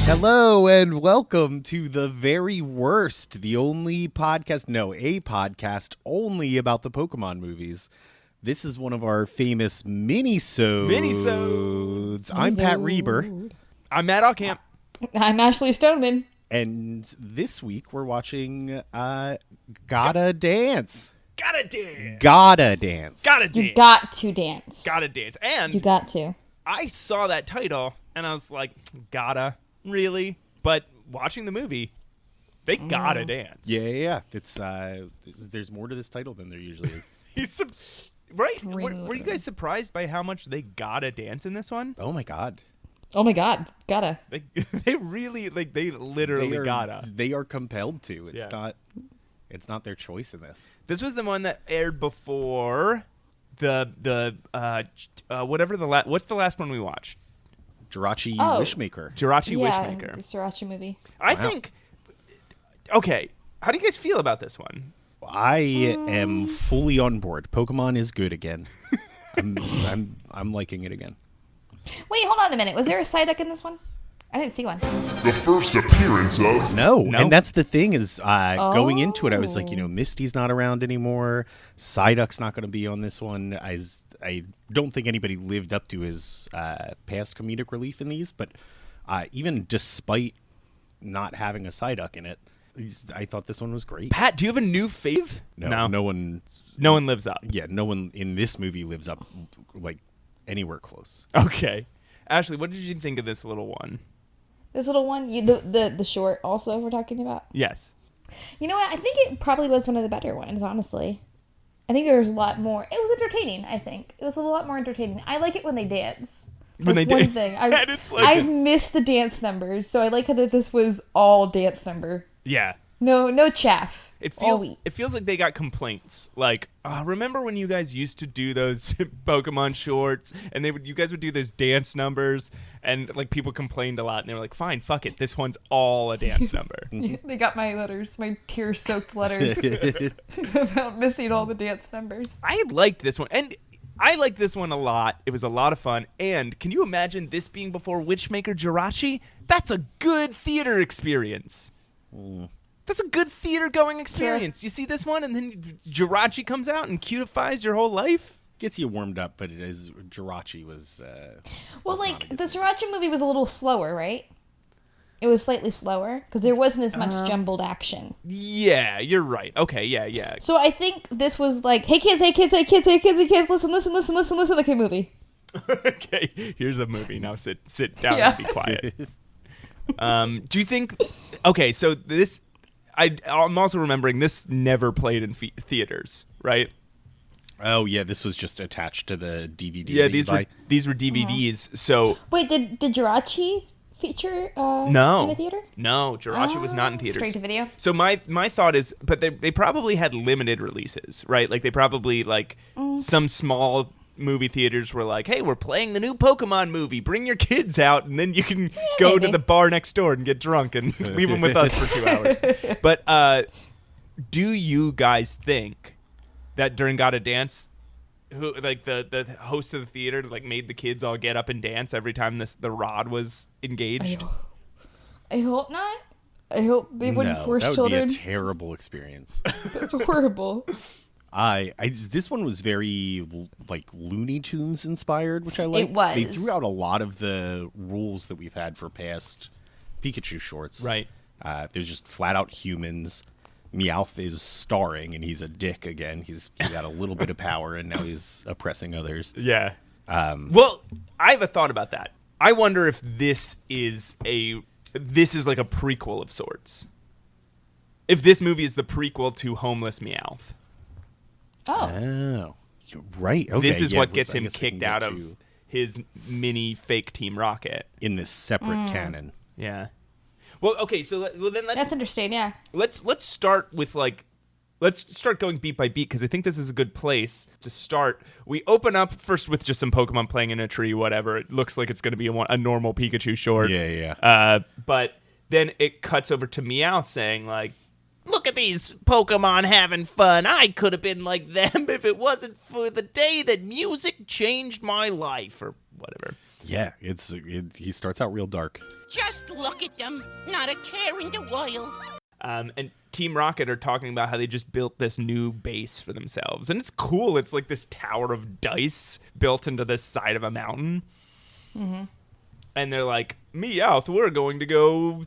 Hello and welcome to the very worst, the only podcast, no, a podcast only about the Pokemon movies. This is one of our famous mini-sodes. I'm Pat Reber. I'm Matt Ockamp. I'm Ashley Stoneman. And this week we're watching Gotta Dance. Gotta dance. Gotta Dance. Gotta dance. You got to dance. Gotta dance. And You got to. I saw that title and I was like, gotta? Really? But watching the movie, they gotta dance. Yeah. It's there's more to this title than there usually is. Right? Were you guys surprised by how much they gotta dance in this one? Oh my god. Oh my god, gotta. They really, they literally gotta. They are compelled to. It's Yeah. not their choice in this. This was the one that aired before the whatever what's the last one we watched? Jirachi Oh. Wishmaker. Jirachi Yeah, Wishmaker. the Sriracha movie. I Wow. think. Okay, how do you guys feel about this one? I am fully on board. Pokemon is good again. I'm liking it again. Wait, hold on a minute. Was there a Psyduck in this one? I didn't see one. The first appearance of No, No. and that's the thing is going into it, I was like, Misty's not around anymore. Psyduck's not going to be on this one. I don't think anybody lived up to his past comedic relief in these, but even despite not having a Psyduck in it, I thought this one was great. Pat, do you have a new fave? No one. No one lives up. Yeah, no one in this movie lives up like anywhere close. Okay. Ashley, what did you think of this little one? This little one, the short also we're talking about. Yes. You know what? I think it probably was one of the better ones, honestly. I think there was a lot more. It was entertaining, I think. It was a lot more entertaining. I like it when they dance. When That's they one dance. thing. And it's like I've missed the dance numbers, so I like how that this was all dance number. Yeah. No chaff. It all feels wheat. it feels like they got complaints. Like, remember when you guys used to do those Pokemon shorts and you guys would do those dance numbers and like people complained a lot and they were like, "Fine, fuck it. This one's all a dance number." They got my letters, my tear-soaked letters about missing all the dance numbers. I liked this one. And I liked this one a lot. It was a lot of fun. And can you imagine this being before Witchmaker Jirachi? That's a good theater experience. That's a good theater-going experience. You see this one, and then Jirachi comes out and cutifies your whole life. Gets you warmed up, but Jirachi was. Well, was not like, a good the thing. Sriracha movie was a little slower, right? It was slightly slower, because there wasn't as much jumbled action. Yeah, you're right. Okay, yeah. So I think this was like, hey kids, listen. Okay, movie. Okay, here's a movie. Now sit down Yeah. and be quiet. Do you think... Okay, so this... I'm also remembering this never played in theaters, right? Oh yeah, this was just attached to the DVD. Yeah, that you these were Uh-huh. DVDs. So Wait, did Jirachi feature no, in the theater? no, Jirachi was not in theaters. Straight to video. So my thought is, but they probably had limited releases, right? Like they probably some small movie theaters were like, hey, we're playing the new Pokemon movie. Bring your kids out, and then you can go to maybe. the bar next door and get drunk and leave them with us for 2 hours. But do you guys think that during Gotta Dance, who like the host of the theater like made the kids all get up and dance every time the rod was engaged? I hope not. I hope they wouldn't force that would children. be a terrible experience. That's horrible. This one was very like Looney Tunes inspired, which I liked. It was. They threw out a lot of the rules that we've had for past Pikachu shorts. Right. There's just flat out humans. Meowth is starring, and he's a dick again. He got a little bit of power, and now he's oppressing others. Yeah. Well, I have a thought about that. I wonder if this is like a prequel of sorts. If this movie is the prequel to Homeless Meowth. Oh. You're right. Okay, This is yeah, what gets I him guess we can kicked get out to of his mini fake Team Rocket. in this separate canon. Yeah. Well, okay, so That's interesting, yeah. let's start with let's start going beat by beat because I think this is a good place to start. We open up first with just some Pokemon playing in a tree, whatever. It looks like it's going to be a normal Pikachu short. Yeah. But then it cuts over to Meowth saying like, "Look at these Pokemon having fun. I could have been like them if it wasn't for the day that music changed my life," or whatever. Yeah, he starts out real dark. Just look at them, not a care in the world. And Team Rocket are talking about how they just built this new base for themselves. And it's cool. It's like this tower of dice built into the side of a mountain. Mm-hmm. And they're like, Meowth, we're going to go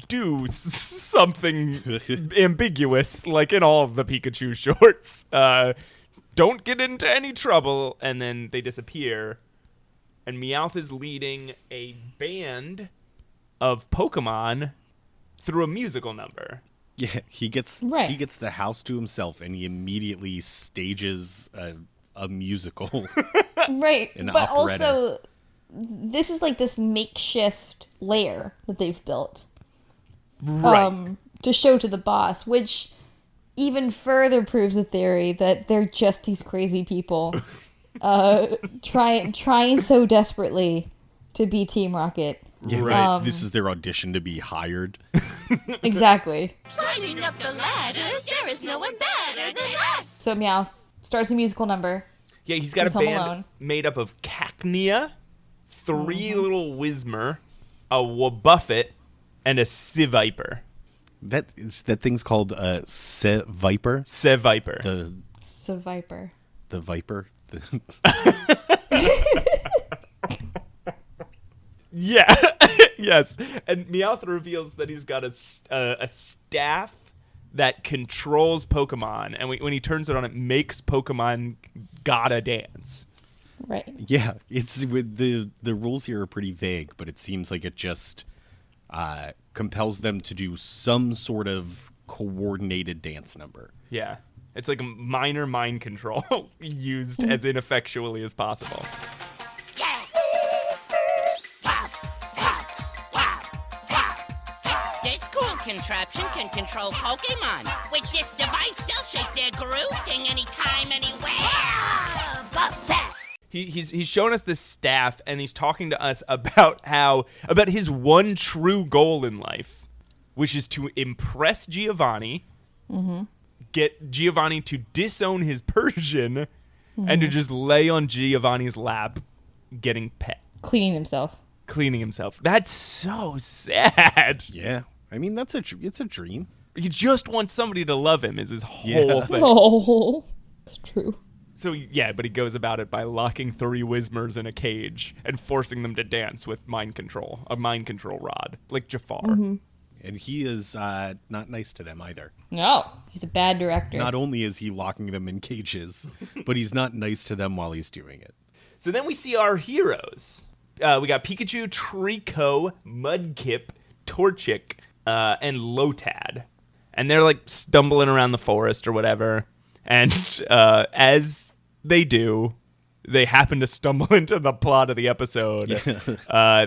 do something ambiguous, like in all of the Pikachu shorts. Don't get into any trouble. And then they disappear. And Meowth is leading a band of Pokemon through a musical number. Yeah, he gets the house to himself, and he immediately stages a musical. Right, an but operetta. also this is like this makeshift lair that they've built, Right. to show to the boss, which even further proves the theory that they're just these crazy people, trying so desperately to be Team Rocket. Yeah, right. This is their audition to be hired. Exactly. Climbing up the ladder, there is no one better than us. So Meowth starts a musical number. Yeah, he's got a He's home band alone. made up of Cacnea, 3 little Whismer, a Wobbuffet, and a Seviper. That thing's called Seviper. Seviper. So Viper. The Viper. Yeah. Yes. And Meowth reveals that he's got a staff that controls Pokemon, and when he turns it on, it makes Pokemon gotta dance. Right. Yeah, it's with the rules here are pretty vague, but it seems like it just compels them to do some sort of coordinated dance number. Yeah. It's like a minor mind control used as ineffectually as possible. This cool contraption can control Pokemon. With this device, they'll shake their groove thing anytime, anywhere. He's shown us this staff, and he's talking to us about his one true goal in life, which is to impress Giovanni, get Giovanni to disown his Persian, and to just lay on Giovanni's lap, getting pet, Cleaning himself. cleaning himself. That's so sad. Yeah, I mean it's a dream. He just wants somebody to love him. Is his whole thing. Oh, it's true. So, yeah, but he goes about it by locking 3 Whismers in a cage and forcing them to dance with a mind control rod, like Jafar. And he is not nice to them either. No, he's a bad director. Not only is he locking them in cages, but he's not nice to them while he's doing it. So then we see our heroes. We got Pikachu, Trico, Mudkip, Torchic, and Lotad. And they're like stumbling around the forest or whatever. And as they do, they happen to stumble into the plot of the episode.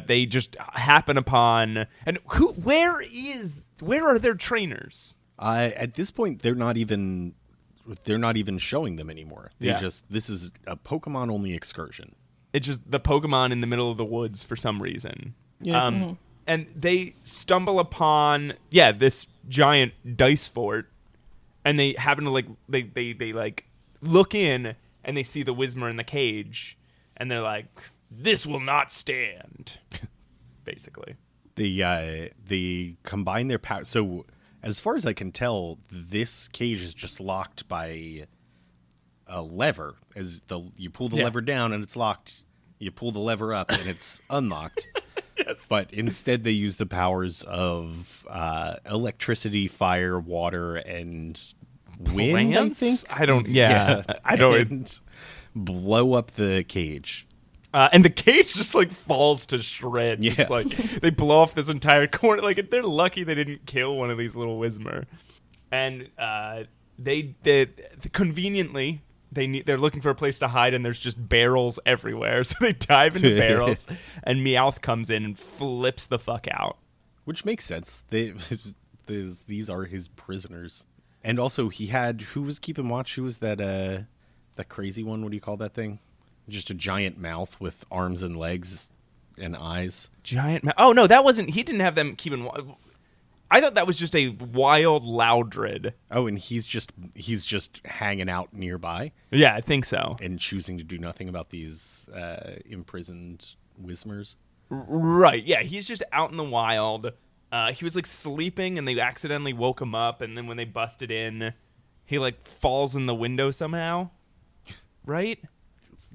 They just happen upon, and where are their trainers? At this point, they're not even showing them anymore. This is a Pokemon only excursion. It's just the Pokemon in the middle of the woods for some reason. Yeah. And they stumble upon this giant dice fort. And they happen to they look in and they see the Whismer in the cage, and they're like, "This will not stand." Basically, they combine their power. So, as far as I can tell, this cage is just locked by a lever. You pull the lever down and it's locked. You pull the lever up and it's unlocked. yes. But instead, they use the powers of electricity, fire, water, and wind. I think. I don't. Yeah. I don't. And blow up the cage. And the cage just like falls to shreds. Yeah. It's like they blow off this entire corner. Like they're lucky they didn't kill one of these little Whismer. And they conveniently. They're looking for a place to hide, and there's just barrels everywhere. So they dive into barrels, and Meowth comes in and flips the fuck out. Which makes sense. These are his prisoners. And also, who was keeping watch? Who was that crazy one? What do you call that thing? Just a giant mouth with arms and legs and eyes. Giant mouth. Oh, no, that wasn't... He didn't have them keeping... I thought that was just a wild Loudred. Oh, and he's just hanging out nearby. Yeah, I think so. And choosing to do nothing about these imprisoned Whismers. Right, yeah, he's just out in the wild. He was like sleeping and they accidentally woke him up, and then when they busted in, he like falls in the window somehow. Right?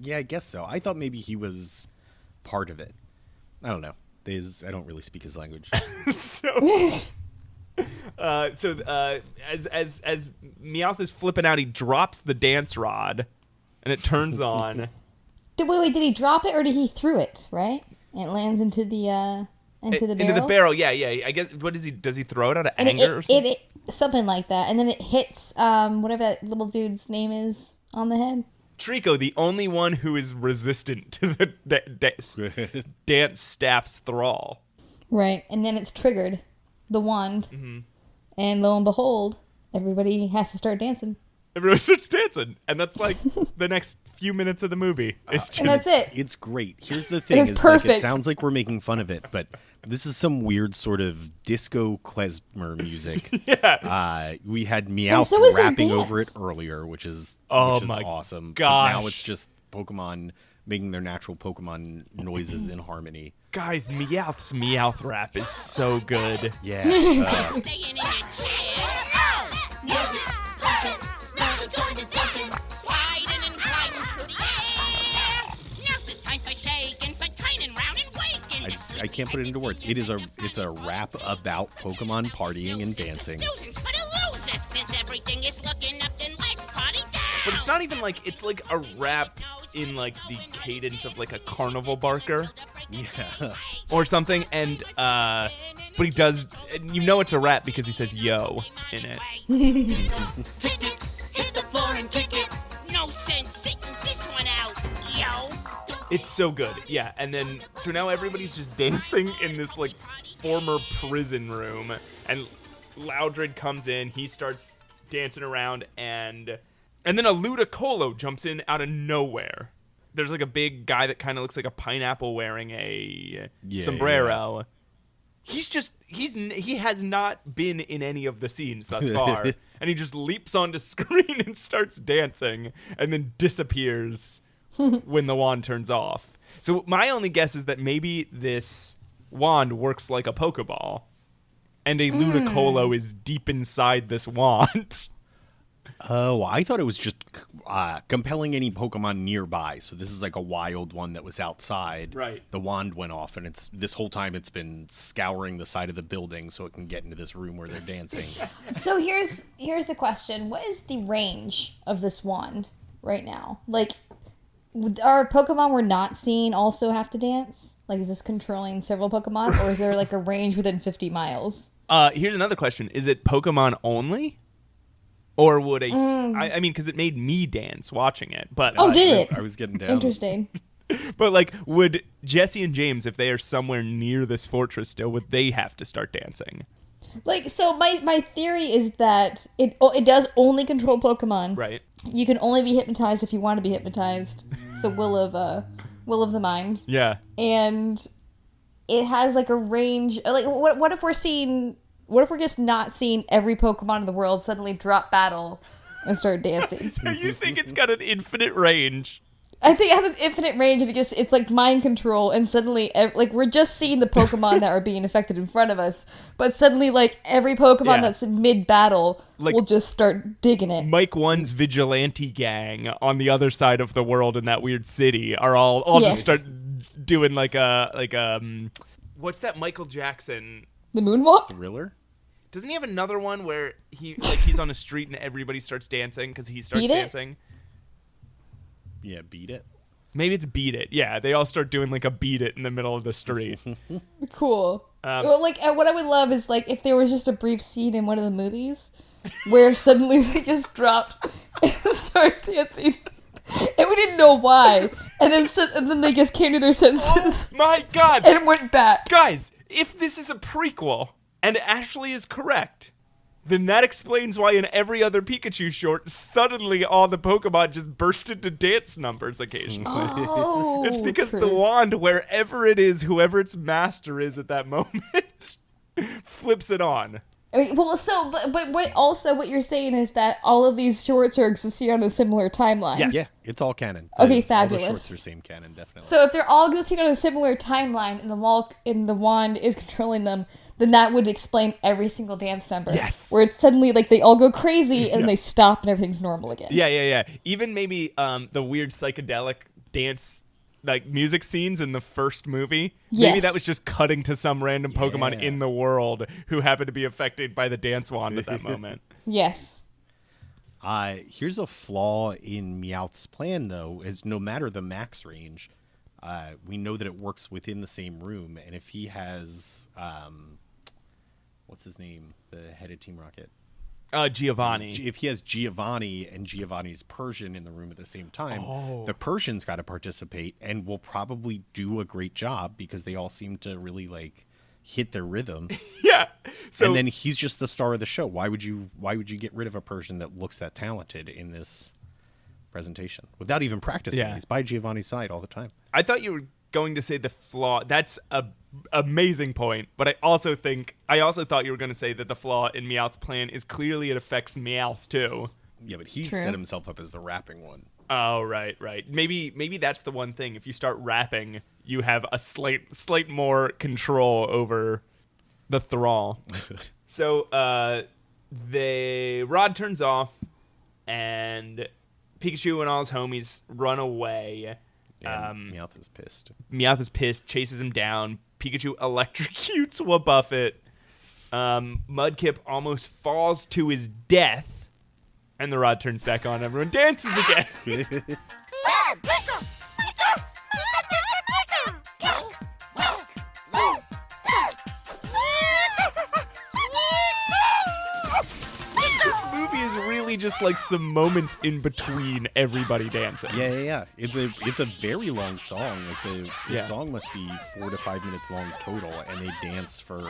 Yeah, I guess so. I thought maybe he was part of it. I don't know. I don't really speak his language. As Meowth is flipping out, he drops the dance rod, and it turns on. Wait, did he drop it or did he threw it? Right, and it lands into the barrel. Into the barrel, yeah. I guess does he throw it out of anger or something? Something like that, and then it hits whatever that little dude's name is on the head. Trico, the only one who is resistant to the dance staff's thrall. Right, and then it's triggered, the wand, and lo and behold, everybody has to start dancing. Everyone starts dancing, and that's like the next few minutes of the movie. And that's it. It's great. Here's the thing: It's is perfect. Like, it sounds like we're making fun of it, but this is some weird sort of disco klezmer music. Yeah. We had Meowth so is their rapping dance. over it earlier, which is my awesome. gosh. But now it's just Pokemon making their natural Pokemon noises in harmony. Guys, Meowth's Meowth rap is so good. Yeah. Staying in your chair. Music, pumping, the joint is jumping. Sliding and gliding through the air. Now's the time for shaking, for turning round and waking. I can't put it into words. It's a rap about Pokemon partying and dancing. Snoozing's for the losers, since everything is looking up, then let's party down. But it's not even like, it's like a rap in like the cadence of like a carnival barker. Yeah. Or something, and but he does, you know it's a rap because he says yo in it. Tick it, hit the floor and kick it. No sense sitting this one out, yo. It's so good, yeah. And then, so now everybody's just dancing in this like former prison room, and Loudred comes in, he starts dancing around, and then a Ludicolo jumps in out of nowhere. There's like a big guy that kind of looks like a pineapple wearing a sombrero. Yeah. He has not been in any of the scenes thus far, and he just leaps onto screen and starts dancing, and then disappears when the wand turns off. So my only guess is that maybe this wand works like a Pokeball, and a Ludicolo is deep inside this wand. Oh, I thought it was just compelling any Pokemon nearby. So this is like a wild one that was outside. Right. The wand went off, and this whole time it's been scouring the side of the building so it can get into this room where they're dancing. So here's the question: what is the range of this wand right now? Like, our Pokemon we're not seeing also have to dance? Like, is this controlling several Pokemon, or is there like a range within 50 miles? Here's another question: is it Pokemon only? Or would I mean, because it made me dance watching it. But Did it? I was getting down. Interesting. But like, would Jesse and James, if they are somewhere near this fortress still, would they have to start dancing? Like, so my theory is that it does only control Pokemon. Right. You can only be hypnotized if you want to be hypnotized. It's a will of the mind. Yeah. And it has like a range. Like, what if we're seeing? What if we're just not seeing every Pokemon in the world suddenly drop battle and start dancing? You think it's got an infinite range? I think it has an infinite range, and it's like mind control, and suddenly, like, we're just seeing the Pokemon that are being affected in front of us, but suddenly, like, every Pokemon that's mid-battle will just start digging it. Mike 1's vigilante gang on the other side of the world in that weird city are all just start doing like what's that Michael Jackson... The moonwalk? Thriller? Doesn't he have another one where he's on a street and everybody starts dancing because he starts dancing? Yeah, Beat It. Maybe it's Beat It. Yeah, they all start doing like a Beat It in the middle of the street. Cool. Well, like, what I would love is like if there was just a brief scene in one of the movies where suddenly they just dropped and started dancing. And we didn't know why. And then they just came to their senses. Oh my god! And went back. Guys, if this is a prequel and Ashley is correct, then that explains why in every other Pikachu short, suddenly all the Pokemon just burst into dance numbers occasionally. Oh, it's because true. the wand, wherever it is, whoever its master is at that moment, flips it on. I mean, well, so, but what you're saying is that all of these shorts are existing on a similar timeline. Yes. Yeah, it's all canon. Okay, All fabulous. the shorts are same canon, definitely. So if they're all existing on a similar timeline and the wand is controlling them, then that would explain every single dance number. Yes. Where it's suddenly like they all go crazy and they stop and everything's normal again. Yeah. Even maybe the weird psychedelic dance like music scenes in the first movie. Yes. Maybe that was just cutting to some random Pokemon Yeah. in the world who happened to be affected by the dance wand at that moment. Yes. Here's a flaw in Meowth's plan, though, is no matter the max range, we know that it works within the same room. And if he has, what's his name? The head of Team Rocket. Giovanni. If he has Giovanni and Giovanni's Persian in the room at the same time, the Persian's got to participate and will probably do a great job because they all seem to really like hit their rhythm. Yeah. So and then he's just the star of the show. Why would you get rid of a Persian that looks that talented in this presentation without even practicing? Yeah. He's by Giovanni's side all the time. I thought you were going to say the flaw. That's a amazing point, but I also thought you were going to say that the flaw in Meowth's plan is clearly it affects Meowth too. Yeah, but he's True. set himself up as the rapping one. Oh, right. Maybe that's the one thing. If you start rapping, you have a slight more control over the thrall. So the rod turns off, and Pikachu and all his homies run away. And Meowth is pissed. Meowth is pissed, chases him down. Pikachu electrocutes Wabbuffet. Mudkip almost falls to his death, and the rod turns back on. Everyone dances again. This movie is really just like some moments in between everybody dancing. Yeah. It's a very long song. Like the Yeah. song must be 4 to 5 minutes long total, and they dance for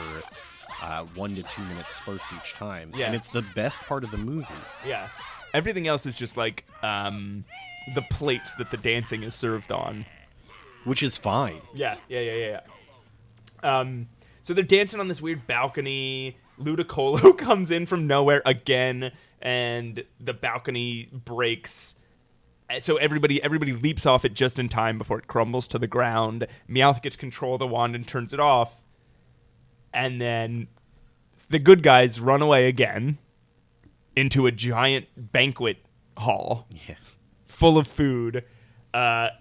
1 to 2 minute spurts each time. Yeah. And it's the best part of the movie. Yeah. Everything else is just like the plates that the dancing is served on. Which is fine. Yeah. So they're dancing on this weird balcony. Ludicolo comes in from nowhere again, and the balcony breaks. So everybody leaps off it just in time before it crumbles to the ground. Meowth gets control of the wand and turns it off. And then the good guys run away again into a giant banquet hall Yeah. full of food. And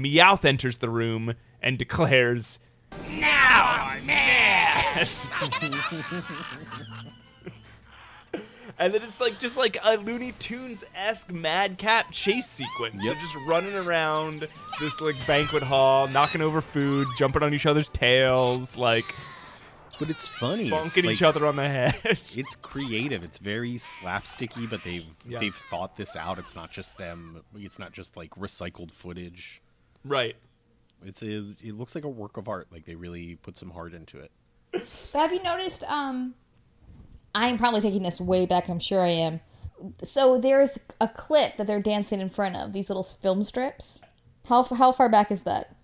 Meowth enters the room and declares, "Now I'm mad!" And then it's like just like a Looney Tunes-esque madcap chase sequence. Yep. They're just running around this like banquet hall, knocking over food, jumping on each other's tails, like But it's funny. bonking It's each like- other on the head. It's creative. It's very slapsticky, but they've Yeah. thought this out. It's not just them. It's not just like recycled footage. Right. It looks like a work of art. Like they really put some heart into it. But have you noticed, I'm probably taking this way back, and I'm sure I am. So there's a clip that they're dancing in front of, these little film strips. How far back is that?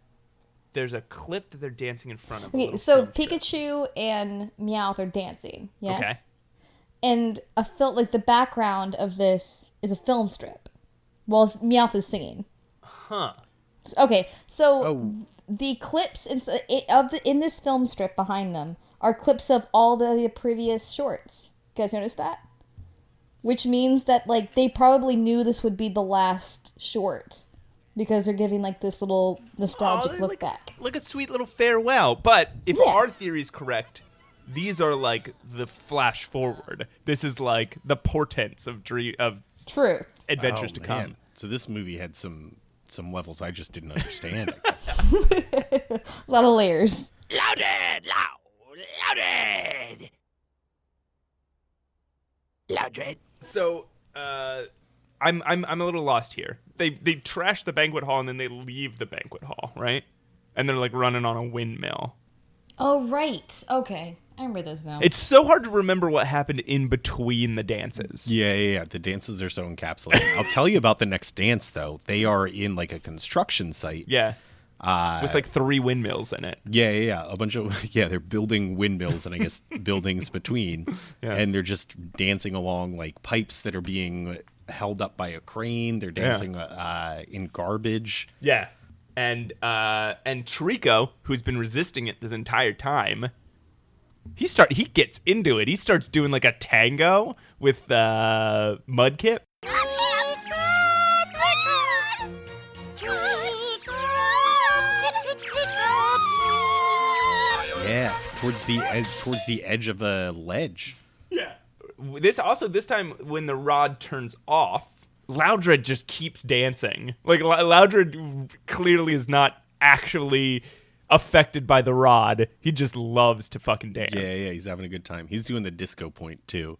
There's a clip that they're dancing in front of. a Okay, little so film strip. Pikachu and Meowth are dancing, yes? Okay. And like the background of this is a film strip, while Meowth is singing. Huh. Okay, so Oh. the clips in this film strip behind them are clips of all the previous shorts. You guys notice that? Which means that like they probably knew this would be the last short because they're giving like this little nostalgic look back. Like a sweet little farewell. But if Yeah. our theory is correct, these are like the flash forward. This is like the portents of Truth. adventures to Oh, come. man. So this movie had some levels I just didn't understand. A lot of layers. Louded! Loudred! So I'm a little lost here. They trash the banquet hall and then they leave the banquet hall, right? And they're like running on a windmill. Oh, right. Okay. I remember those now. It's so hard to remember what happened in between the dances. Yeah. The dances are so encapsulated. I'll tell you about the next dance, though. They are in like a construction site. Yeah. with like 3 windmills in it. Yeah. A bunch of they're building windmills and I guess buildings between, and they're just dancing along like pipes that are being held up by a crane. They're dancing in garbage. Yeah, and Trico, who's been resisting it this entire time, he gets into it. He starts doing like a tango with Mudkip. Yeah, towards the edge of a ledge. Yeah. This time when the rod turns off, Loudred just keeps dancing. Like Loudred clearly is not actually affected by the rod. He just loves to fucking dance. Yeah, he's having a good time. He's doing the disco point too,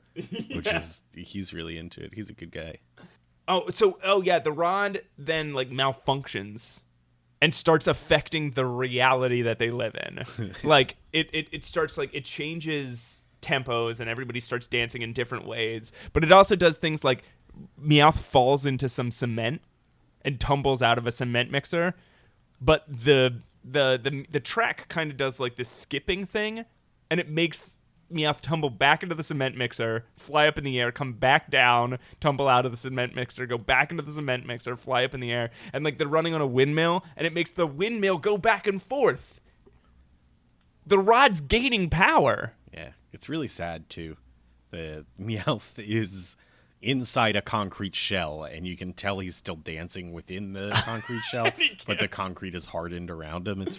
which is he's really into it. He's a good guy. The rod then like malfunctions and starts affecting the reality that they live in. Like it starts like it changes tempos and everybody starts dancing in different ways. But it also does things like Meowth falls into some cement and tumbles out of a cement mixer. But the track kind of does like this skipping thing, and it makes Meowth tumble back into the cement mixer, fly up in the air, come back down, tumble out of the cement mixer, go back into the cement mixer, fly up in the air, and like they're running on a windmill, and it makes the windmill go back and forth. The rod's gaining power. Yeah, it's really sad too. The Meowth is inside a concrete shell, and you can tell he's still dancing within the concrete shell, but the concrete is hardened around him. It's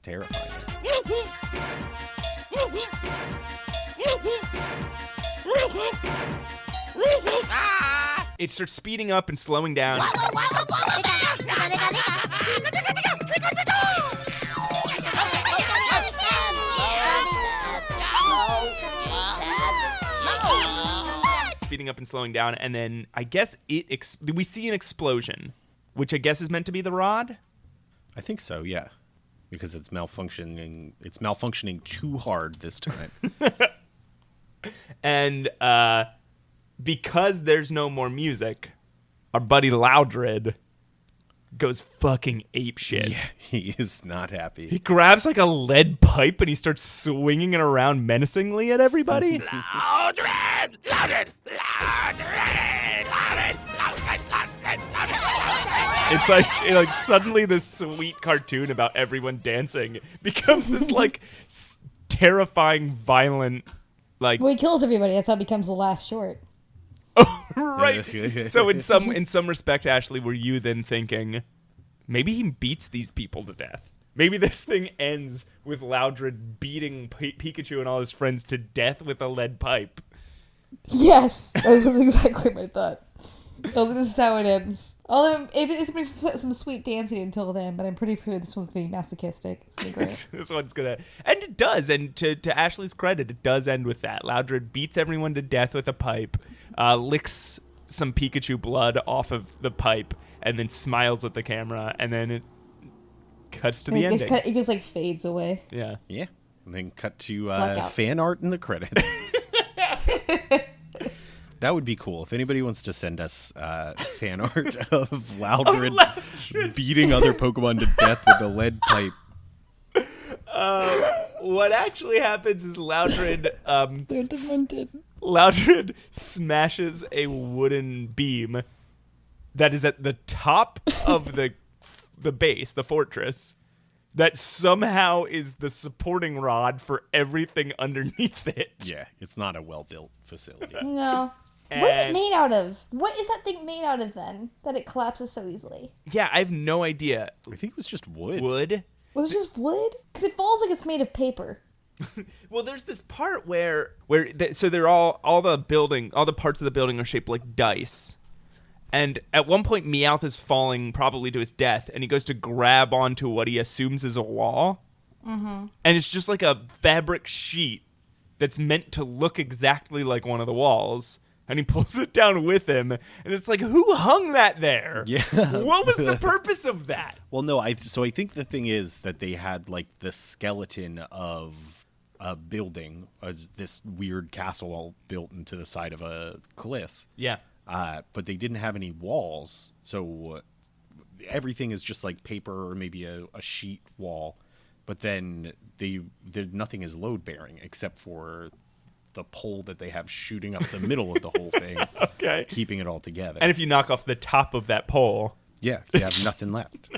terrifying. It starts speeding up and slowing down. Speeding up and slowing down, and then I guess we see an explosion, which I guess is meant to be the rod. I think so, yeah, because it's malfunctioning. It's malfunctioning too hard this time. And because there's no more music, our buddy Loudred goes fucking apeshit. Yeah, he is not happy. He grabs like a lead pipe and he starts swinging it around menacingly at everybody. Loudred! Loudred! Loudred! Loudred! Loudred! It's like suddenly this sweet cartoon about everyone dancing becomes this like terrifying, violent, like. Well, he kills everybody. That's how it becomes the last short. Oh, right. So in some respect, Ashley, were you then thinking maybe he beats these people to death? Maybe this thing ends with Loudred beating Pikachu and all his friends to death with a lead pipe. Yes, that was exactly my thought. This is how it ends. Although it's been some sweet dancing until then, but I'm pretty sure this one's going to be masochistic. It's going to be great. This one's going to... And it does, and to Ashley's credit, it does end with that. Loudred beats everyone to death with a pipe, licks some Pikachu blood off of the pipe, and then smiles at the camera, and then it cuts to the ending. It just like fades away. Yeah. Yeah. And then cut to Blackout. fan art in the credits. That would be cool. If anybody wants to send us fan art of Loudred beating other Pokemon to death with a lead pipe. What actually happens is Loudred... They're demented. Loudred smashes a wooden beam that is at the top of the base, the fortress, that somehow is the supporting rod for everything underneath it. Yeah, it's not a well-built facility. No. What is it made out of? What is that thing made out of then, that it collapses so easily? Yeah, I have no idea. I think it was just wood. Wood? Was it just wood? Because it falls like it's made of paper. Well, there's this part so they're all the parts of the building are shaped like dice. And at one point, Meowth is falling probably to his death, and he goes to grab onto what he assumes is a wall. Mm-hmm. And it's just like a fabric sheet that's meant to look exactly like one of the walls. And he pulls it down with him, and it's like, who hung that there? Yeah. What was the purpose of that? Well, no, I think the thing is that they had like the skeleton of a building, this weird castle all built into the side of a cliff. Yeah. But they didn't have any walls, so everything is just like paper or maybe a sheet wall, but then nothing is load bearing except for the pole that they have shooting up the middle of the whole thing, Okay. keeping it all together. And if you knock off the top of that pole, yeah, you have nothing left.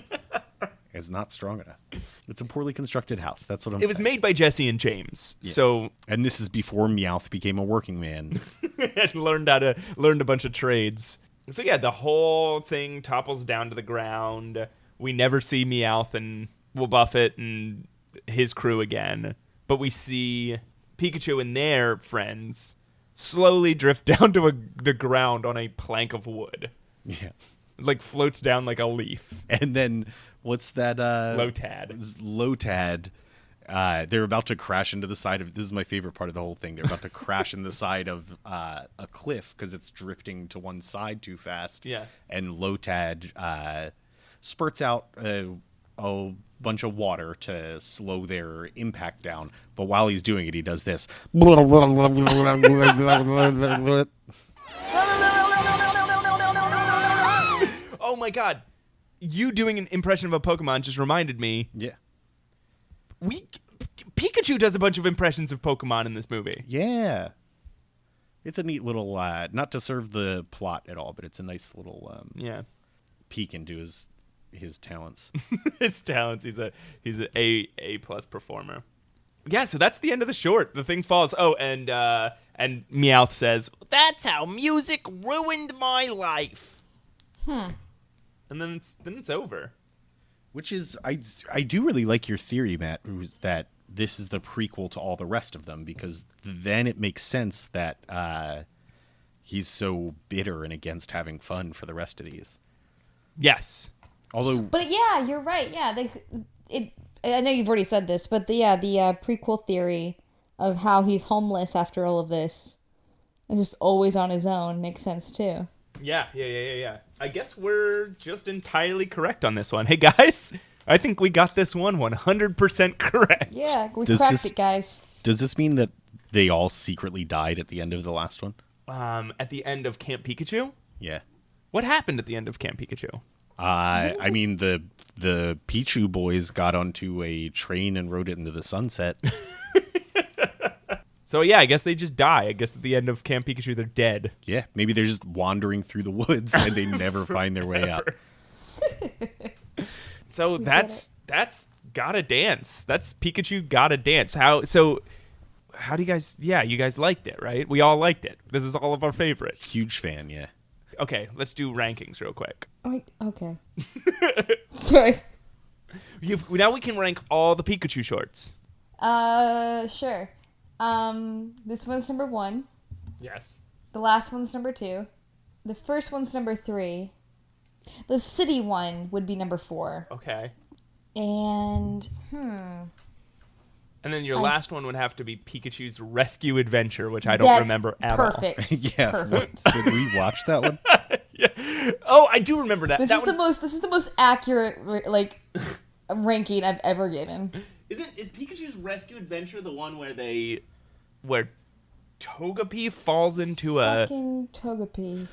It's not strong enough. It's a poorly constructed house. That's what I'm saying. it was made by Jesse and James. Yeah. So And this is before Meowth became a working man. and learned a bunch of trades. So yeah, the whole thing topples down to the ground. We never see Meowth and Will Buffett and his crew again, but we see Pikachu and their friends slowly drift down to the ground on a plank of wood. Yeah. It like floats down like a leaf. And then what's that? Lotad. Lotad. They're about to crash into the side of. This is my favorite part of the whole thing. They're about to crash into the side of a cliff because it's drifting to one side too fast. Yeah. And Lotad spurts out a bunch of water to slow their impact down. But while he's doing it, he does this. Oh my god. You doing an impression of a Pokemon just reminded me. Yeah. Pikachu does a bunch of impressions of Pokemon in this movie. Yeah. It's a neat little, not to serve the plot at all, but it's a nice little Yeah. peek into his talents. His talents. He's an A plus performer. Yeah, so that's the end of the short. The thing falls. Oh, and Meowth says, "That's how music ruined my life." And then it's over. Which is, I do really like your theory, Matt, that this is the prequel to all the rest of them, because then it makes sense that he's so bitter and against having fun for the rest of these. Yes. Although, But yeah, you're right. Yeah, I know you've already said this, but the prequel theory of how he's homeless after all of this and just always on his own makes sense too. Yeah. I guess we're just entirely correct on this one. Hey, guys, I think we got this one 100% correct. Yeah, we Does cracked this- it, guys. does this mean that they all secretly died at the end of the last one? At the end of Camp Pikachu? Yeah. What happened at the end of Camp Pikachu? I mean, the Pichu boys got onto a train and rode it into the sunset. So, yeah, I guess they just die. I guess at the end of Camp Pikachu, they're dead. Yeah, maybe they're just wandering through the woods and they never find their way out. So that's Gotta Dance. That's Pikachu Gotta Dance. How do you guys... Yeah, you guys liked it, right? We all liked it. This is all of our favorites. Huge fan, yeah. Okay, let's do rankings real quick. Okay. Sorry. Now we can rank all the Pikachu shorts. Sure. This one's number 1. Yes. The last one's number 2. The first one's number 3. The city one would be number 4. Okay. And And then your last one would have to be Pikachu's Rescue Adventure, which I don't remember at all. perfect. Yeah. Perfect. Did we watch that one? Yeah. Oh, I do remember that. This is the most accurate ranking I've ever given. Is Pikachu's Rescue Adventure the one where Togepi falls into Fucking Togepi.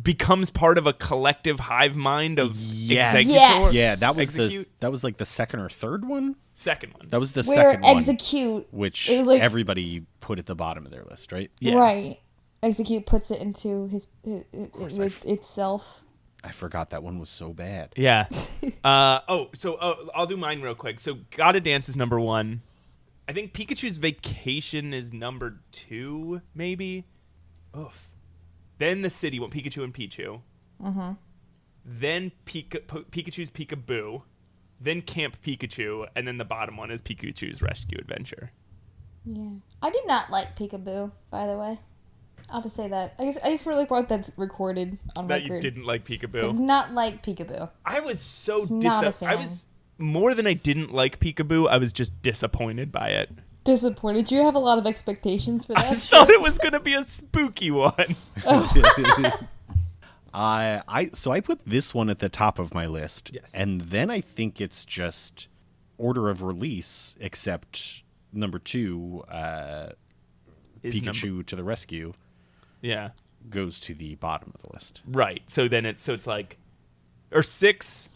becomes part of a collective hive mind of Yes. Exeggutor? Yes. Yeah, that was Execute? that was like the second or third one. Second one. That was the Where second one, Execute, which it was like- everybody put at the bottom of their list, right? Yeah. right? Execute puts it into itself. I forgot that one was so bad. Yeah. I'll do mine real quick. So Gotta Dance is number 1. I think Pikachu's Vacation is number 2, maybe. Oof. Then the city one, Pikachu and Pichu. Mm-hmm. Then Pikachu's Peekaboo. Then Camp Pikachu. And then the bottom one is Pikachu's Rescue Adventure. Yeah. I did not like Peekaboo, by the way. I'll just say that. I just really want that recorded on That record. you didn't like Did Peekaboo. not like Peekaboo. I was so not a I fan. was more than I didn't like Peekaboo. I was just disappointed by it. Disappointed. You have a lot of expectations for that. I thought it was gonna be a spooky one. So I put this one at the top of my list. Yes. And then I think it's just order of release, except number 2, Pikachu to the rescue, Yeah. goes to the bottom of the list. Right. So then it's like, or 6.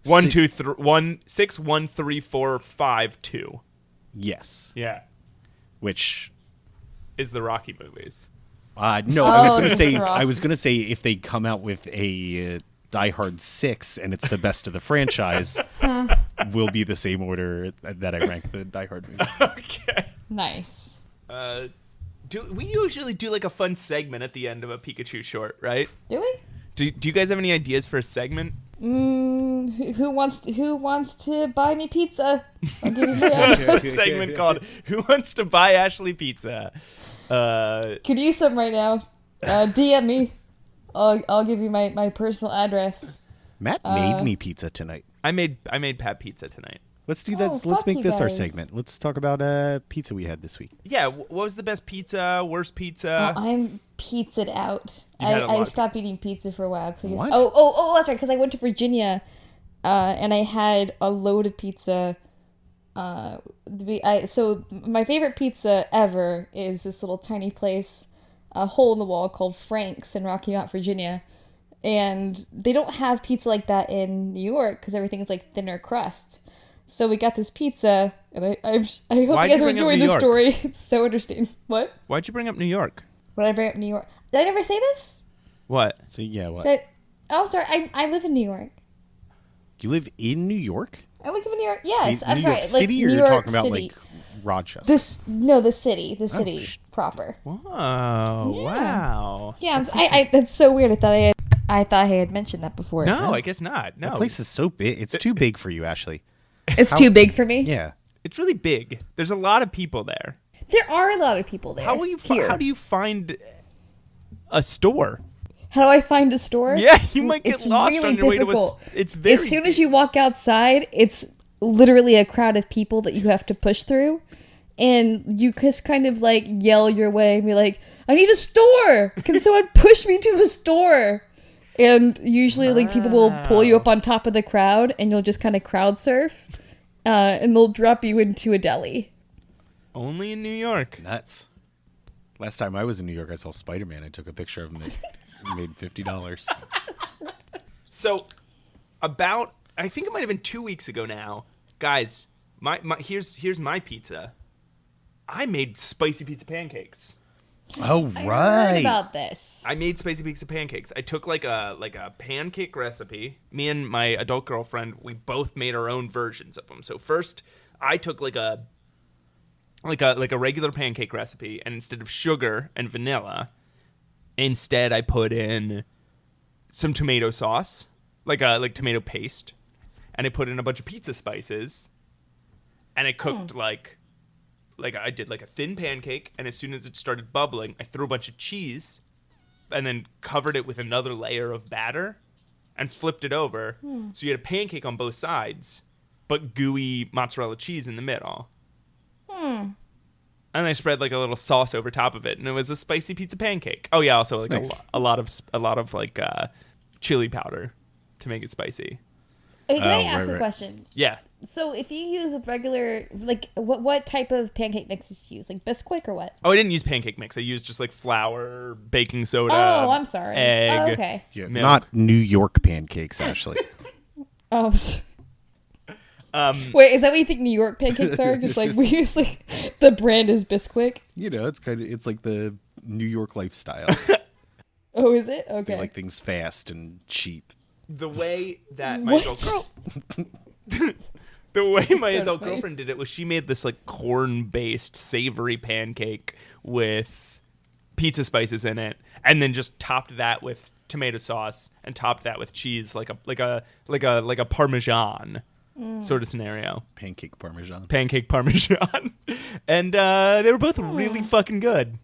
6, 1, 3, 4, 5, 2. Yes. Yeah. Which is the Rocky movies. No, I was gonna it's say rough. I was gonna say if they come out with a Die Hard 6 and it's the best of the franchise, will be the same order that I rank the Die Hard movies. Okay. Nice. We usually do like a fun segment at the end of a Pikachu short, right? Do we? Do you guys have any ideas for a segment? Who wants to buy me pizza? I'll give you the A segment called "Who Wants to Buy Ashley Pizza?" Could use some right now. DM me. I'll give you my personal address. Matt made me pizza tonight. I made Pat pizza tonight. Let's do that. Oh, Let's fuck make you this our guys. segment. Let's talk about pizza we had this week. Yeah, what was the best pizza? Worst pizza? I'm pizzaed out. had a lot I of So I just, What? oh, that's right. Because I went to Virginia, and I had a load of pizza. So my favorite pizza ever is this little tiny place, a hole in the wall called Frank's in Rocky Mount, Virginia, and they don't have pizza like that in New York because everything is like thinner crust. So we got this pizza, and I hope you Why'd guys you are bring up enjoying New this York? story. It's so interesting. What? Why'd you bring up New York? What did I bring up New York? Did I never say this? What? So yeah, what? Oh, I'm sorry. I live in New York. You live in New York? I live in New York. Yes, I'm New sorry. York Like City, or New you're York talking about City. like Rochester? The city proper. Oh, wow. Yeah, that's so weird. I thought I had mentioned that before. No, I guess not. No. That place is so big. It's too big for you, Ashley. It's too big for me. Yeah. It's really big. There's a lot of people there. There are a lot of people there. How do Here. you find a store? How do I find a store? Yeah, you might get It's lost really on your difficult. way to a. It's very. As soon as you walk outside, it's literally a crowd of people that you have to push through. And you just kind of like yell your way and be like, I need a store. Can someone push me to a store? And usually like people will pull you up on top of the crowd and you'll just kind of crowd surf. And they'll drop you into a deli. Only in New York. Nuts. Last time I was in New York, I saw Spider-Man. I took a picture of him. It made $50. So, I think it might have been 2 weeks ago now, guys. Here's my pizza. I made spicy pizza pancakes. Oh, I right. heard about this. I made spicy pizza pancakes. I took like a pancake recipe. Me and my adult girlfriend, we both made our own versions of them. So first, I took like a regular pancake recipe, and instead of sugar and vanilla, instead I put in some tomato sauce, like tomato paste, and I put in a bunch of pizza spices, and I cooked like I did like a thin pancake, and as soon as it started bubbling, I threw a bunch of cheese and then covered it with another layer of batter and flipped it over. So you had a pancake on both sides, but gooey mozzarella cheese in the middle. And I spread like a little sauce over top of it, and it was a spicy pizza pancake. Oh yeah, also like Nice. a lot of like chili powder to make it spicy. Hey, can I Oh, ask right, a right. question? Yeah. So if you use a regular, like, what type of pancake mixes do you use? Like Bisquick or what? Oh, I didn't use pancake mix. I used just like flour, baking soda. Oh, I'm sorry. Egg. Oh, okay. Yeah, Milk. not New York pancakes, Ashley. Oh, wait, is that what you think New York pancakes are? Just like we use like the brand is Bisquick. You know, it's like the New York lifestyle. Oh, is it? They Okay. like things fast and cheap. The way that my What? adult the way my kinda adult funny. girlfriend did it was she made this like corn-based savory pancake with pizza spices in it, and then just topped that with tomato sauce and topped that with cheese, like a Parmesan sort of scenario. Pancake Parmesan. Pancake Parmesan, and they were both really fucking good.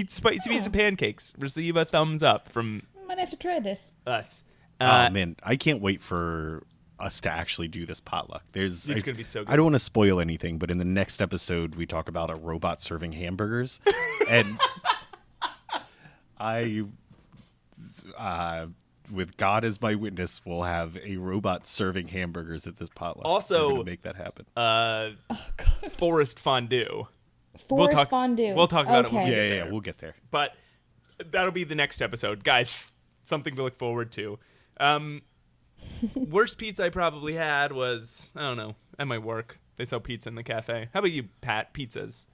Spicy pizza pancakes receive a thumbs up from Might have to try this. us. Oh man, I can't wait for us to actually do this potluck. It's gonna be so good. I don't want to spoil anything, but in the next episode, we talk about a robot serving hamburgers, and with God as my witness, will have a robot serving hamburgers at this potluck. Also- We're gonna make that happen. Forest fondue. Forest fondue. We'll talk about it when we Okay. get Yeah, there. we'll get there. But that'll be the next episode, guys. Something to look forward to. Worst pizza I probably had was, I don't know, at my work. They sell pizza in the cafe. How about you, Pat? Pizzas.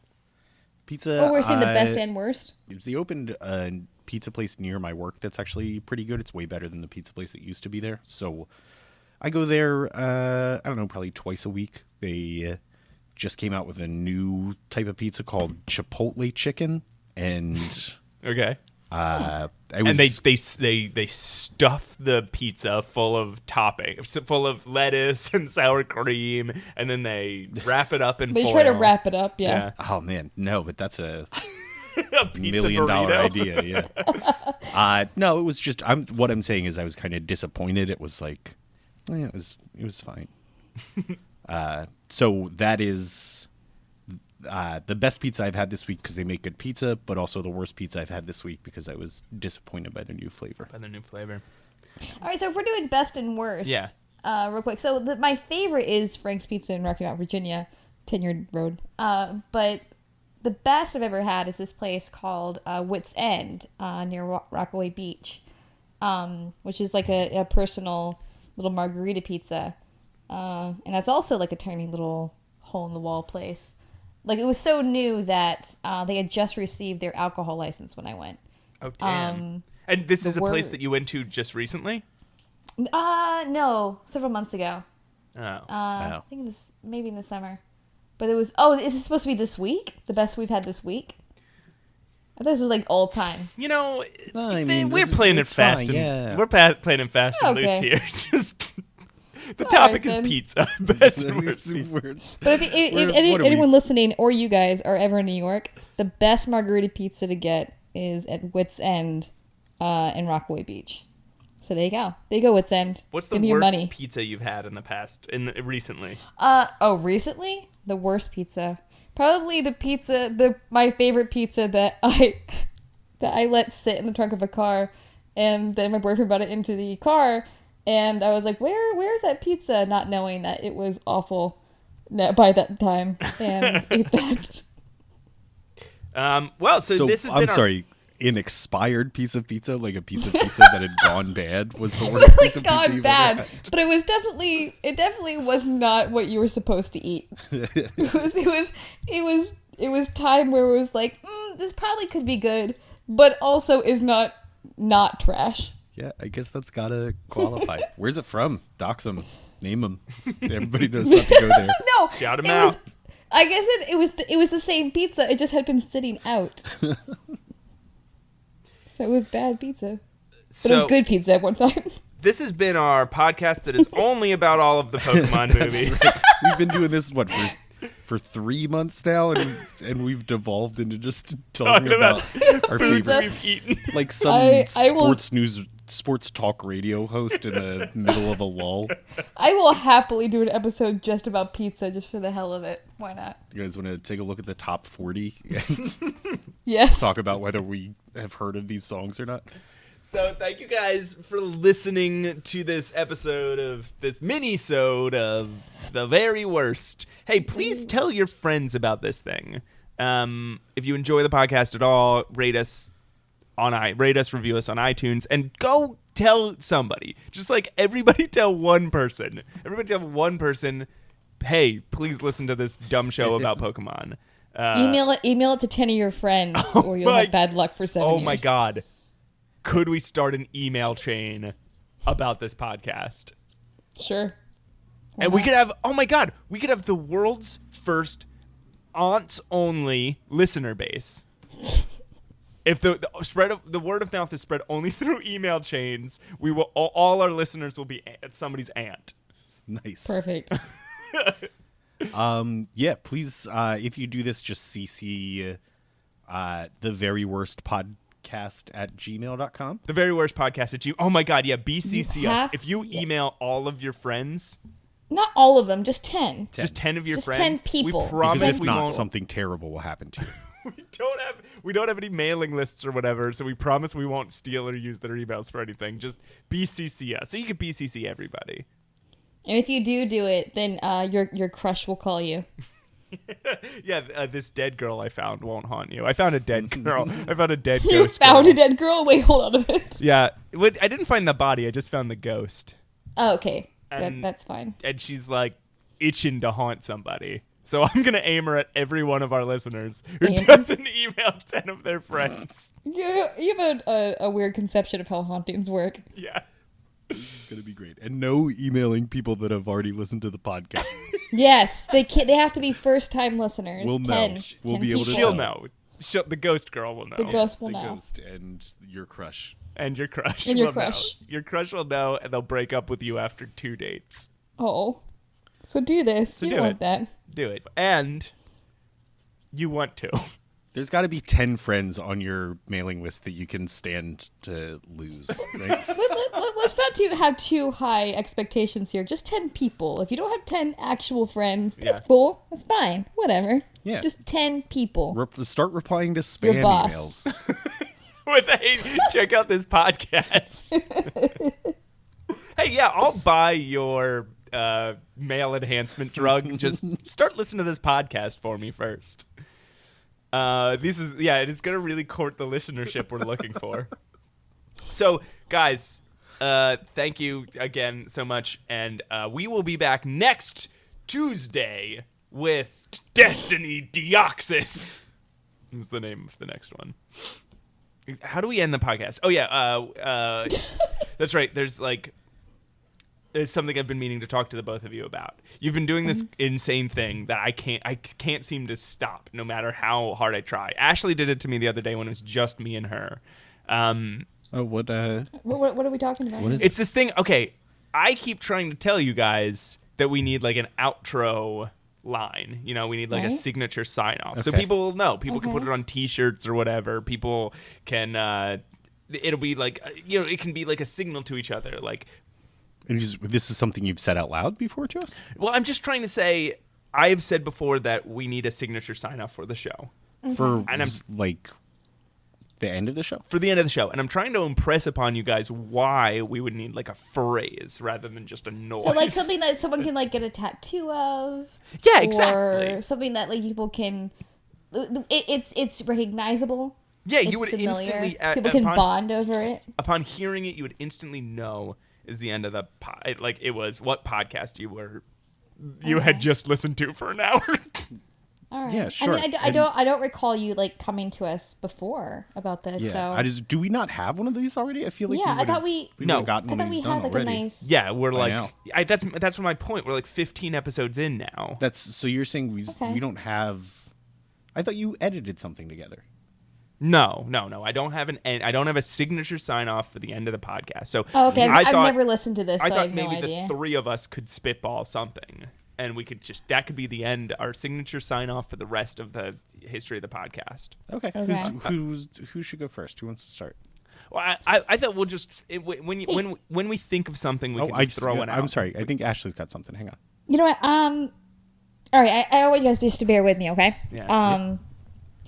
Pizza. Oh, we're seeing the best and worst. They opened a pizza place near my work that's actually pretty good. It's way better than the pizza place that used to be there. So I go there, I don't know, probably twice a week. They just came out with a new type of pizza called Chipotle chicken. And Okay. and they stuff the pizza full of toppings, full of lettuce and sour cream, and then they wrap it up in They foil. try to wrap it up, yeah. oh man, no, but that's a A pizza $1 million burrito. idea. Yeah. No, it was just. What I'm saying is, I was kind of disappointed. It was like, it was fine. So that is the best pizza I've had this week because they make good pizza, but also the worst pizza I've had this week because I was disappointed by the new flavor. By the new flavor. All right, so if we're doing best and worst, Yeah. Real quick. So my favorite is Frank's Pizza in Rocky Mount, Virginia, 10-year road. But the best I've ever had is this place called Wits End near Rockaway Beach, which is like a personal little margarita pizza. And that's also like a tiny little hole-in-the-wall place. Like, it was so new that they had just received their alcohol license when I went. Oh, damn. And this is a place word- that you went to just recently? No, several months ago. Oh. I think maybe in the summer. But it was, is this supposed to be this week? The best we've had this week? I thought this was like all time. You know, I mean, we're playing it it's fast. fine, And, yeah. We're playing it fast and loose Okay. here. Just the All topic right, is then. pizza. Best and worst pizza. But if What are we- anyone listening or you guys are ever in New York, the best margarita pizza to get is at Wits End in Rockaway Beach. So there you go. There you go, Wits End. What's the Give me your worst money. pizza you've had in the past, recently? Recently? The worst pizza. Probably the pizza, my favorite pizza that I let sit in the trunk of a car, and then my boyfriend brought it into the car, and I was like, where's that pizza? Not knowing that it was awful by that time, and ate that. Well, so this has been I'm our- sorry. An expired piece of pizza, like a piece of pizza that had gone bad, was the worst piece of pizza Gone you've bad, ever had. but it definitely was not what you were supposed to eat. It was time where it was like, this probably could be good, but also is not trash. Yeah, I guess that's gotta qualify. Where's it from? Dox them, name them. Everybody knows not to go there. No, Shout 'em it out. was. I guess it was the same pizza. It just had been sitting out. So it was bad pizza, but it was good pizza at one time. This has been our podcast that is only about all of the Pokemon movies. We've been doing this for 3 months now, and we've devolved into just talking about our Foods favorites, we've eaten. like some I will- sports talk radio host in the middle of a lull. I will happily do an episode just about pizza, just for the hell of it. Why not? You guys want to take a look at the top 40 and Yes. talk about whether we have heard of these songs or not? So thank you guys for listening to this episode of this mini-sode of The Very Worst. Hey, please tell your friends about this thing. If you enjoy the podcast at all, rate us, review us on iTunes, and go tell somebody. Just like everybody tell one person. Everybody tell one person, hey, please listen to this dumb show about Pokemon. Email it to 10 of your friends, or you'll have bad luck for 7 years. Oh my God. Could we start an email chain about this podcast? Sure. Why And we not? could have, oh my God, we could have the world's first aunts-only listener base. If the word of mouth is spread only through email chains, we will all our listeners will be somebody's aunt. Nice. Perfect. Yeah, please, if you do this, just CC the very worst podcast at gmail.com. The Very Worst Podcast at you. Oh my God, yeah, BCC You us. have- If you email all of your friends, Not all of them, just 10. just 10 of your Just friends, 10 people. we promise Because if we not, won't. something terrible will happen to you. We don't have any mailing lists or whatever, so we promise we won't steal or use their emails for anything. Just BCC us. So you can BCC everybody. And if you do it, then your crush will call you. Yeah, this dead girl I found won't haunt you. I found a dead girl. I found a dead You ghost found girl. a dead girl? Wait, hold on a minute. Yeah, I didn't find the body. I just found the ghost. Oh, okay. And- That's fine. And she's like itching to haunt somebody. So I'm going to aim her at every one of our listeners who doesn't email 10 of their friends. You have a weird conception of how hauntings work. Yeah. It's going to be great. And no emailing people that have already listened to the podcast. Yes, they have to be first-time listeners. We'll know. 10, We'll 10 be able to people. She'll know. The ghost girl will know. The ghost will The know. ghost and your crush. And your crush And your will crush. know. Your crush will know, and they'll break up with you after 2 dates. Oh. So do this. You do don't it. want that. Do it. And you want to. There's got to be 10 friends on your mailing list that you can stand to lose, right? Let's not have too high expectations here. Just 10 people. If you don't have 10 actual friends, that's cool. That's fine. Whatever. Yeah. Just 10 people. Start replying to spam Your boss. emails. With hey, check out this podcast. Hey, yeah, I'll buy your male enhancement drug. Just start listening to this podcast for me first. It is going to really court the listenership we're looking for. So, guys, thank you again so much, and we will be back next Tuesday with Destiny Deoxys. Is the name of the next one. How do we end the podcast? Oh yeah, that's right. There's something I've been meaning to talk to the both of you about. You've been doing this insane thing that I can't seem to stop, no matter how hard I try. Ashley did it to me the other day when it was just me and her. What are we talking about? What is It's this thing. Okay, I keep trying to tell you guys that we need like an outro line. You know, we need like a Right. signature sign off, so Okay. people will know. People can put Okay. it on T-shirts or whatever. People can. It'll be like it can be like a signal to each other. Like, And this is something you've said out loud before to us? well, I'm just trying to say. I've said before that we need a signature sign off for the show. For And I'm- like the end of the show? For the end of the show, and I'm trying to impress upon you guys why we would need like a phrase rather than just a noise. So like something that someone can like get a tattoo of. Yeah, Or exactly. something that like people can. It's recognizable. Yeah, It's you would familiar. instantly People can bond over it. upon hearing it, you would instantly know is the end of the like it was what podcast you had just listened to for an hour. All right. Yeah, sure. I mean, I don't recall you like coming to us before about this. Yeah. So Do we not have one of these already? I feel like Yeah, we I thought would've- we- No. would've gotten I one thought of we these had done like already. a nice. Yeah, we're like know. that's my point. We're like 15 episodes in now. So you're saying Okay. we don't have? I thought you edited something together. No. I don't have I don't have a signature sign off for the end of the podcast. So Oh, okay. I I've thought- never listened to this. I So I thought have no maybe idea. the three of us could spitball something, and we could that could be the end, our signature sign off for the rest of the history of the podcast. Okay. Okay. Who should go first? Who wants to start? Well, I thought we'll just when we think of something, we can just throw it out. I'm sorry. I think Ashley's got something. Hang on. You know what? All right. I want you guys just to bear with me, okay? Yeah.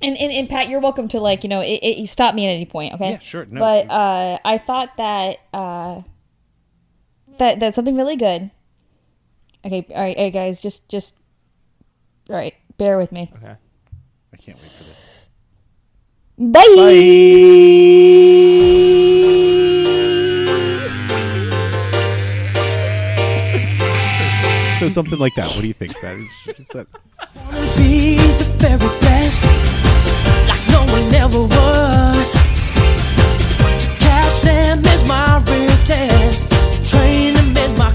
And Pat, you're welcome to like you stop me at any point, okay? Yeah, sure. No, but I thought that that's something really good. Okay, all right, hey guys, just all right, bear with me. Okay. I can't wait for this. Bye. So something like that. What do you think, Pat? Is that... Wanna be the very best, like no one ever was. To catch them is my real test. To train them is my